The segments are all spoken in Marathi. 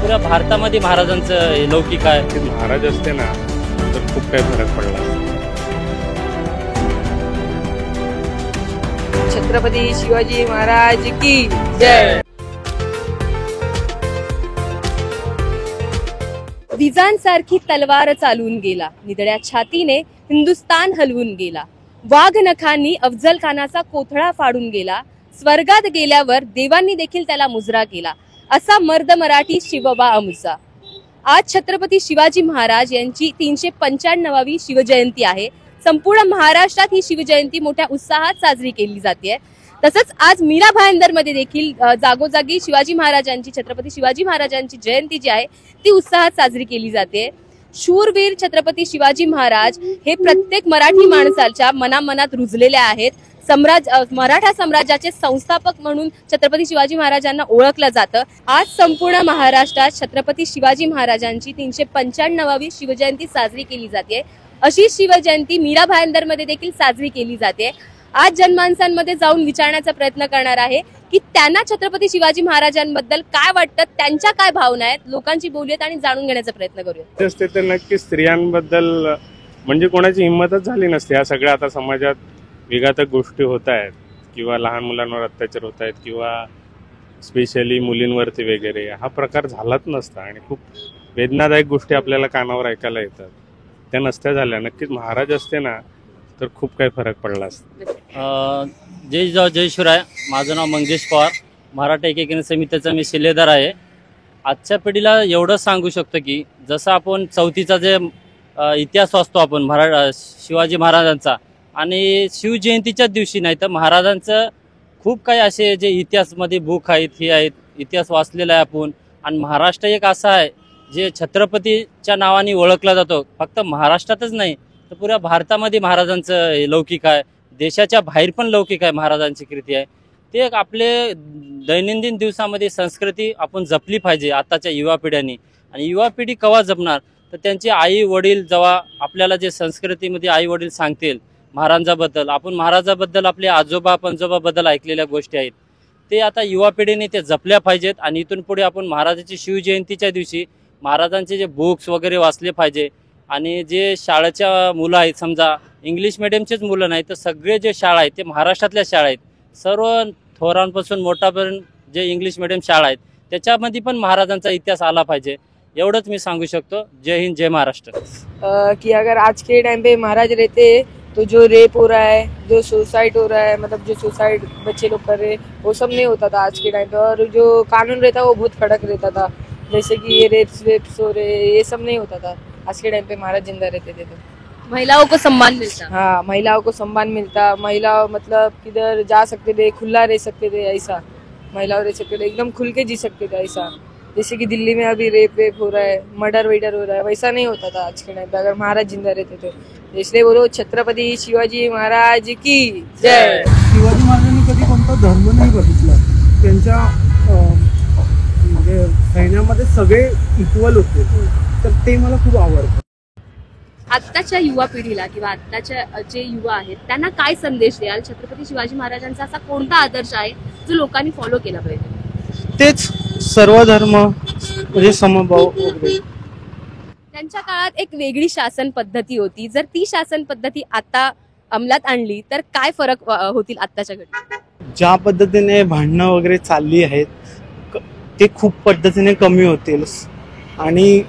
पुऱ्या भारतामध्ये महाराजांचं लौकिक आहे. ते महाराज असते ना तर खूप काही फरक पडला असता. छत्रपती शिवाजी महाराज की जय. विजांसारखी तलवार चालून गेला, निधड्या छातीने हिंदुस्तान हलवून गेला. वाघ नखांनी अफजल खानाचा कोथळा फाडून गेला. स्वर्गात गेल्यावर देवांनी देखील त्याला मुजरा केला, असा मर्द मराठी शिवबा आमचा. आज छत्रपती शिवाजी महाराज यांची 395वी शिवजयंती आहे. संपूर्ण महाराष्ट्रात ही शिवजयंती मोठ्या उत्साहात साजरी केली जाते. तसंच आज मीरा भाईंदर मध्ये देखील जागोजागी शिवाजी महाराजांची, छत्रपती शिवाजी महाराजांची जयंती जी आहे ती उत्साहात साजरी केली जाते. शूरवीर छत्रपती शिवाजी महाराज हे प्रत्येक मराठी माणसाच्या मनामनात रुजलेले आहेत. मराठा साम्राज्याचे संस्थापक म्हणून छत्रपती शिवाजी महाराजांना ओळखलं जातं. आज संपूर्ण महाराष्ट्रात छत्रपती शिवाजी महाराजांची 395वी शिवजयंती साजरी केली जाते. अशी शिवजयंती मीरा भाईंदर मध्ये देखील साजरी केली जाते. आज जनमानसांमध्ये जाऊन विचारण्याचा प्रयत्न करणार आहे की त्यांना छत्रपती शिवाजी महाराजांबद्दल काय वाटतं, त्यांच्या काय भावना आहेत, लोकांची बोलूयात आणि जाणून घेण्याचा प्रयत्न करूया. असते तर नक्की स्त्रियांबद्दल म्हणजे कोणाची हिंमतच झाली नसते. या सगळ्या आता समाजात विघातक गोष्टी होत आहेत किंवा लहान मुलांवर अत्याचार होत आहेत किंवा स्पेशली मुलींवरती वगैरे हा प्रकार झालाच नसता आणि खूप वेदनादायक गोष्टी आपल्याला कानावर ऐकायला येतात. त्या नसत्या झाल्या. नक्कीच महाराज असते ना तर खूप काही फरक पडला असता. जय शिवराय. माझं नाव मंगेश पवार, मराठा एकीकरण समितीचा मी शिलेदार आहे. आजच्या पिढीला एवढं सांगू शकतो की जसं आपण चौथीचा जे इतिहास वाचतो आपण शिवाजी महाराजांचा, आणि शिवजयंतीच्याच दिवशी नाही तर महाराजांचं खूप काही असे जे इतिहासमध्ये बुक आहेत, हे आहेत, इतिहास वाचलेला आहे आपण. आणि महाराष्ट्र एक असा आहे जे छत्रपतीच्या नावाने ओळखला जातो. फक्त महाराष्ट्रातच नाही तर पुऱ्या भारतामध्ये महाराजांचं लौकिक आहे. देशाच्या बाहेर पण लौकिक आहे, महाराजांची कृती आहे. ते एक आपले दैनंदिन दिवसामध्ये संस्कृती आपण जपली पाहिजे आताच्या युवा पिढ्यांनी. आणि युवा पिढी केव्हा जपणार तर त्यांचे आई वडील जेव्हा आपल्याला जे संस्कृतीमध्ये आई वडील सांगतील महाराजांबद्दल, आपण महाराजाबद्दल आपले आजोबा पंजोबाबद्दल ऐकलेल्या गोष्टी आहेत, ते आता युवा पिढीने ते जपल्या पाहिजेत. आणि इथून पुढे आपण महाराजांची शिवजयंतीच्या दिवशी महाराजांचे जे बुक्स वगैरे वाचले पाहिजे. आणि जे शाळेच्या मुलं आहेत, समजा इंग्लिश मिडियमचेच मुलं नाही तर सगळे जे शाळा आहेत ते महाराष्ट्रातल्या शाळा आहेत. सर्व थोरांपासून मोठ्यापर्यंत जे इंग्लिश मिडियम शाळा आहेत त्याच्यामध्ये पण महाराजांचा इतिहास आला पाहिजे. एवढंच मी सांगू शकतो. जय हिंद, जय महाराष्ट्र. कि अगर आज के टाइम पे महाराज रहते तो जो रेप हो रहा है, जो सुसाइड हो रहा है, मतलब जो सुसाइड बच्चे लोग कर रहे हैं वो सब नहीं होता था आज के टाइम पे. और जो कानून रहता वो बहुत कड़क रहता था. जैसे कि ये रेप्स हो रहे, ये सब नहीं होता था आज के टाइम पे. महाराज जिंदा रहते थे तो महिलाओं को सम्मान मिलता. हाँ, महिलाओं को सम्मान मिलता. महिला मतलब किधर जा सकते थे, खुला रह सकते थे, ऐसा महिलाओं रह सकते थे, एकदम खुल के जी सकते थे ऐसा. जैसे कि दिल्ली में अभी रेप हो रहा है, मर्डर हो रहा है, वैसा नहीं होता था आज के टाइम पे अगर महाराज जिंदा रहते थे. इसलिए बोलो छत्रपती शिवाजी महाराज की जय. शिवाजी महाराजांनी कधी कोणता धर्म नाही बघितला. त्यांच्या म्हणजे सैन्यामध्ये सगळे इक्वल होते, तर ते मला खूप आवडतं. आत्ताच्या युवा पिढीला किंवा आत्ताच्या जे युवा आहेत त्यांना काय संदेश द्याल? छत्रपती शिवाजी महाराजांचा असा कोणता आदर्श आहे जो लोकांनी फॉलो केला पाहिजे? तेच सर्व धर्म म्हणजे समभाव वगैरे. त्यांच्या काळात एक वेगळी शासन पद्धती होती. जर ती शासन पद्धती आता अंमलात आणली तर काय फरक होतील आत्ताच्या घडीत? ज्या पद्धतीने भांडणं वगैरे चालली आहेत ते खूप पद्धतीने कमी होतील आणि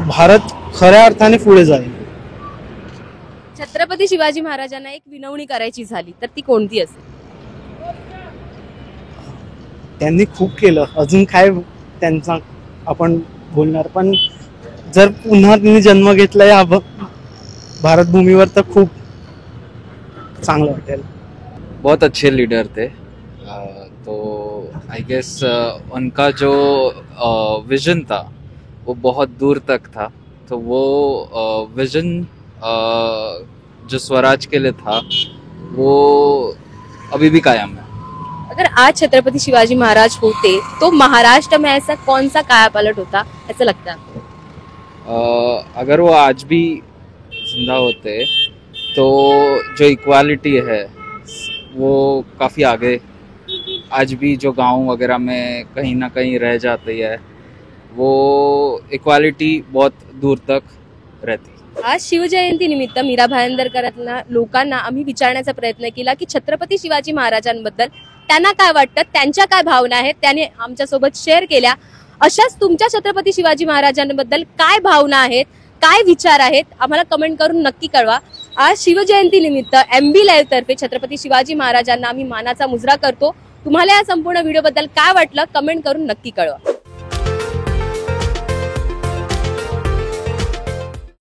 भारत खऱ्या अर्थाने पुढे जाईल. छत्रपती शिवाजी महाराजांना एक विनवणी करायची झाली तर ती कोणती असेल? त्यांनी खूप केलं, अजून काय त्यांचा आपण बोलणार. पण जर पुन्हा त्यांनी जन्म घेतला या भारत भूमीवर तर खूप चांगलं वाटेल. बहुत अच्छे लीडर थे. तो आई गेस उनका जो विजन था वो बहुत दूर तक था. तो वो विजन जो स्वराज के लिए था वो अभी भी कायम है. अगर आज छत्रपति शिवाजी महाराज होते तो महाराष्ट्र में ऐसा कौन सा काया पलट होता ऐसा लगता है आपको? अगर वो आज भी जिंदा होते तो जो इक्वालिटी है वो काफ़ी आगे. आज भी जो गांव वगैरह में कहीं ना कहीं रह जाती है वो इक्वालिटी बहुत दूर तक रहती. आज शिवजयंती निमित्त मीरा भायंदरकरांना लोकांना आम्ही विचारण्याचा प्रयत्न केला की छत्रपती शिवाजी महाराजांबद्दल त्यांना काय वाटतं, त्यांच्या काय भावना आहेत, त्याने आमच्यासोबत शेअर केल्या. अशाच तुमच्या छत्रपती शिवाजी महाराजांबद्दल काय भावना आहेत, काय विचार आहेत, आम्हाला कमेंट करून नक्की कळवा. आज शिवजयंती निमित्त MB लाईव्ह तर्फे छत्रपती शिवाजी महाराजांना आम्ही मानाचा मुजरा करतो. तुम्हाला या संपूर्ण व्हिडिओ बद्दल काय वाटलं कमेंट करून नक्की कळवा.